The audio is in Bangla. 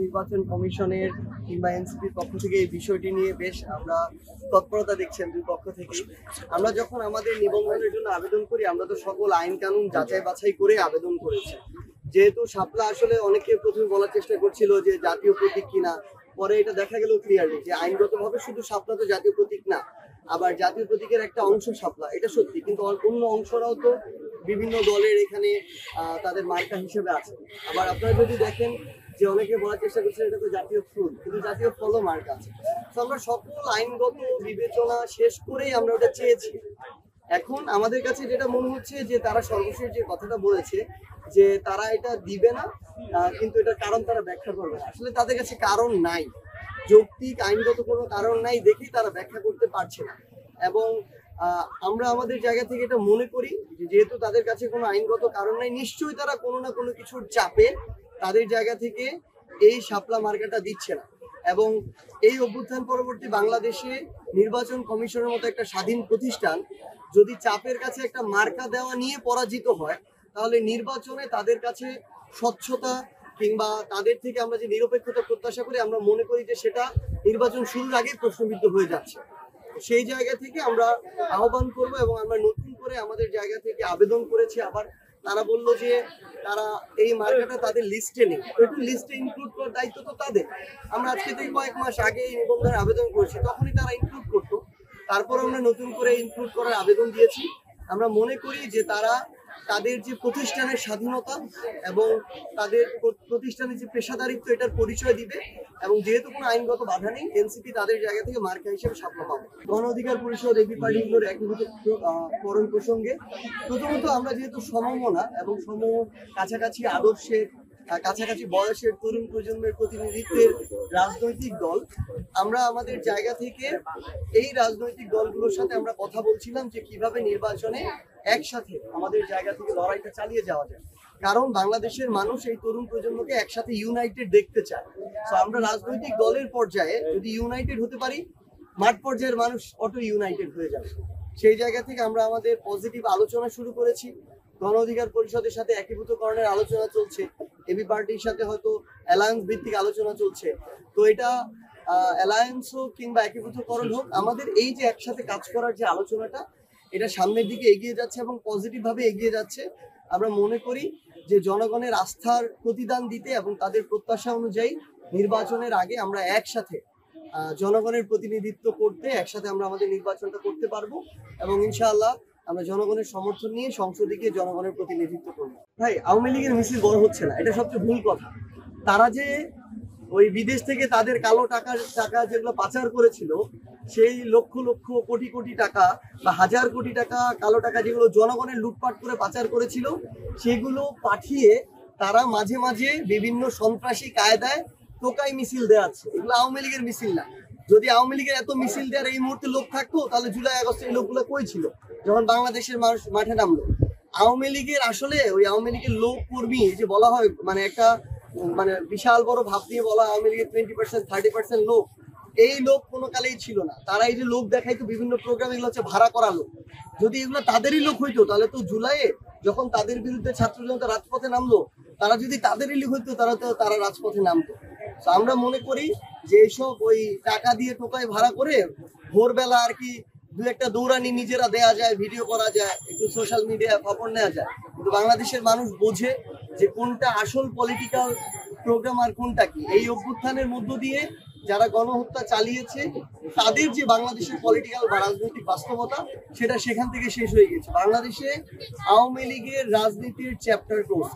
নির্বাচন কমিশনের কিংবা এনসিপির পক্ষ থেকে এই বিষয়টি নিয়ে বেশ আমরা তৎপরতা দেখছেন দুই পক্ষ থেকেই। আমরা যখন আমাদের নিবন্ধনের জন্য আবেদন করি আমরা তো সকল আইন কানুন যাচাই বাছাই করে আবেদন করেছি। যেহেতু শাপলা আসলে অনেকে প্রথমে বলার চেষ্টা করছিল যে জাতীয় প্রতীক কিনা, পরে এটা দেখা গেল ক্লিয়ারলি যে আইনগতভাবে শুধু শাপলা তো জাতীয় প্রতীক না, আবার জাতীয় প্রতীকের একটা অংশ শাপলা, এটা সত্যি, কিন্তু অন্য অংশরাও তো বিভিন্ন দলের এখানে তাদের মার্কা হিসেবে আছে। আবার আপনারা যদি দেখেন যে অনেকে বলার চেষ্টা করছেন এটা তো জাতীয় ফুল, কিন্তু জাতীয় ফলও মার্কা আছে। তো আমরা সকল আইনগত বিবেচনা শেষ করেই আমরা ওটা চেয়েছি। এখন আমাদের কাছে যেটা মনে হচ্ছে যে তারা সর্বশেষ যে কথাটা বলেছে যে তারা এটা দিবে না, কিন্তু এটার কারণ তারা ব্যাখ্যা করবে না। আসলে তাদের কাছে কারণ নাই, যৌক্তিক আইনগত কোনো কারণ নাই দেখেই তারা ব্যাখ্যা করতে পারছে না। এবং আমরা আমাদের জায়গা থেকে এটা মনে করি যে যেহেতু তাদের কাছে কোনো আইনগত কারণ নাই, নিশ্চয়ই তারা কোনো না কোনো কিছুর চাপে তাদের জায়গা থেকে এই শাপলা মার্কাটা দিচ্ছে না। এবং এই অভ্যুত্থান পরবর্তী বাংলাদেশে নির্বাচন কমিশনের মতো একটা স্বাধীন প্রতিষ্ঠান যদি চাপের কাছে একটা মার্কা দেওয়া নিয়ে পরাজিত হয়, তাহলে নির্বাচনে তাদের কাছে স্বচ্ছতা কিংবা তাদের থেকে আমরা যে নিরপেক্ষতা প্রত্যাশা করি, আমরা মনে করি যে সেটা নির্বাচন শুরুর আগেই প্রশ্নবিদ্ধ হয়ে যাচ্ছে। সেই জায়গা থেকে আমরা আহ্বান করব এবং আমরা নতুন করে আমাদের জায়গা থেকে আবেদন করেছি। আবার তারা বললো যে তারা এই মার্কাটা তাদের লিস্টে নেই, একটু লিস্টে ইনক্লুড করার দায়িত্ব তো তাদের। আমরা আজকে থেকে কয়েক মাস আগে এই নিবন্ধনের আবেদন করেছি, তখনই তারা ইনক্লুড করতো, তারপর আমরা নতুন করে ইনক্লুড করার আবেদন দিয়েছি। আমরা মনে করি যে তারা তাদের যে প্রতিষ্ঠানের স্বাধীনতা এবং তাদের প্রতিষ্ঠানের যে পেশাদারিত্ব এটার পরিচয় দিবে। এবং যেহেতু কোনো আইনগত বাধা নেই, এনসিপি তাদের জায়গা থেকে মার্কা হিসেবে শাপলা পাবে। গণ অধিকার পরিষদ এবি পার্টিগুলোর একীভূতকরণ প্রসঙ্গে প্রথমত আমরা যেহেতু সমমনা এবং কাছাকাছি আদর্শের, কাছাকাছি বয়সের তরুণ প্রজন্মের প্রতিনিধিত্বের রাজনৈতিক দল, আমরা আমাদের জায়গা থেকে এই রাজনৈতিক দলগুলোর সাথে আমরা কথা বলছিলাম যে কিভাবে নির্বাচনে একসাথে আমাদের জায়গা থেকে লড়াইটা চালিয়ে যাওয়া যায়। কারণ বাংলাদেশের মানুষ এই তরুণ প্রজন্মকে একসাথে ইউনাইটেড দেখতে চায়। তো আমরা রাজনৈতিক দলের পর্যায়ে যদি ইউনাইটেড হতে পারি, মাঠ পর্যায়ের মানুষ অটো ইউনাইটেড হয়ে যাবে। সেই জায়গা থেকে আমরা আমাদের পজিটিভ আলোচনা শুরু করেছি। গণ অধিকার পরিষদের সাথে একীভূতকরণের আলোচনা চলছে, এবি পার্টির সাথে হয়তো অ্যালায়েন্স ভিত্তিক আলোচনা চলছে। তো এটা অ্যালায়েন্স হোক কিংবা একীভূতকরণ হোক, আমাদের এই যে একসাথে কাজ করার যে আলোচনাটা, এটা সামনের দিকে এগিয়ে যাচ্ছে এবং পজিটিভ ভাবে এগিয়ে যাচ্ছে। আমরা মনে করি যে জনগণের আস্থার প্রতিদান দিতে এবং তাদের প্রত্যাশা অনুযায়ী নির্বাচনের আগে আমরা একসাথে জনগণের প্রতিনিধিত্ব করতে একসাথে আমরা আমাদের নির্বাচনটা করতে পারবো। এবং ইনশাআল্লাহ আমরা জনগণের সমর্থন নিয়ে সংসদে গিয়ে জনগণের প্রতিনিধিত্ব করবো। ভাই, আওয়ামী লীগের মিছিল বড় হচ্ছে না, এটা সবচেয়ে ভুল কথা। তারা যে ওই বিদেশ থেকে তাদের কালো টাকা যেগুলো পাচার করেছিল, সেই লক্ষ লক্ষ কোটি কোটি টাকা বা হাজার কোটি টাকা কালো টাকা যেগুলো জনগণের লুটপাট করে পাচার করেছিল, সেগুলো পাঠিয়ে তারা মাঝে মাঝে বিভিন্ন সন্ত্রাসী কায়দায় টোকাই মিছিল দেওয়াচ্ছে। এগুলো আওয়ামী লীগের মিছিল না। যদি আওয়ামী লীগের এত মিছিল দেওয়ার এই মুহূর্তে লোক থাকতো, তাহলে জুলাই আগস্টে এই লোকগুলো কই ছিল যখন বাংলাদেশের মানুষ মাঠে নামলো? আওয়ামী লীগের আসলে ওই আওয়ামী লীগের লোক কর্মী যে বলা হয়, মানে একটা বিশাল বড় ভাব দিয়ে বলা আওয়ামী লীগের 20% 30% লোক, এই লোক কোনো কালেই ছিল না। তারা এই যে লোক দেখাইতো বিভিন্ন প্রোগ্রাম, এগুলো হচ্ছে ভাড়া করা লোক। যদি এগুলো তাদেরই লোক হইতো, তাহলে তো জুলাইয়ে যখন তাদের বিরুদ্ধে ছাত্র জনতা রাজপথে নামলো, তারা যদি তাদেরই লোক হইতো তারা রাজপথে নামতো। তো আমরা মনে করি যে এইসব ওই টাকা দিয়ে টোকাই ভাড়া করে ভোরবেলা আর কি দু একটা দৌড়ানি নিজেরা দেয়া যায়, ভিডিও করা যায়, একটু সোশ্যাল মিডিয়া খবর নেওয়া যায়, কিন্তু বাংলাদেশের মানুষ বোঝে যে কোনটা আসল পলিটিক্যাল প্রোগ্রাম আর কোনটা কি। এই অভ্যুত্থানের মধ্য দিয়ে যারা গণহত্যা চালিয়েছে তাদের যে বাংলাদেশের পলিটিক্যাল বা রাজনৈতিক বাস্তবতা, সেটা সেখান থেকে শেষ হয়ে গেছে। বাংলাদেশে আওয়ামী লীগের রাজনীতির চ্যাপ্টার ক্লোজ।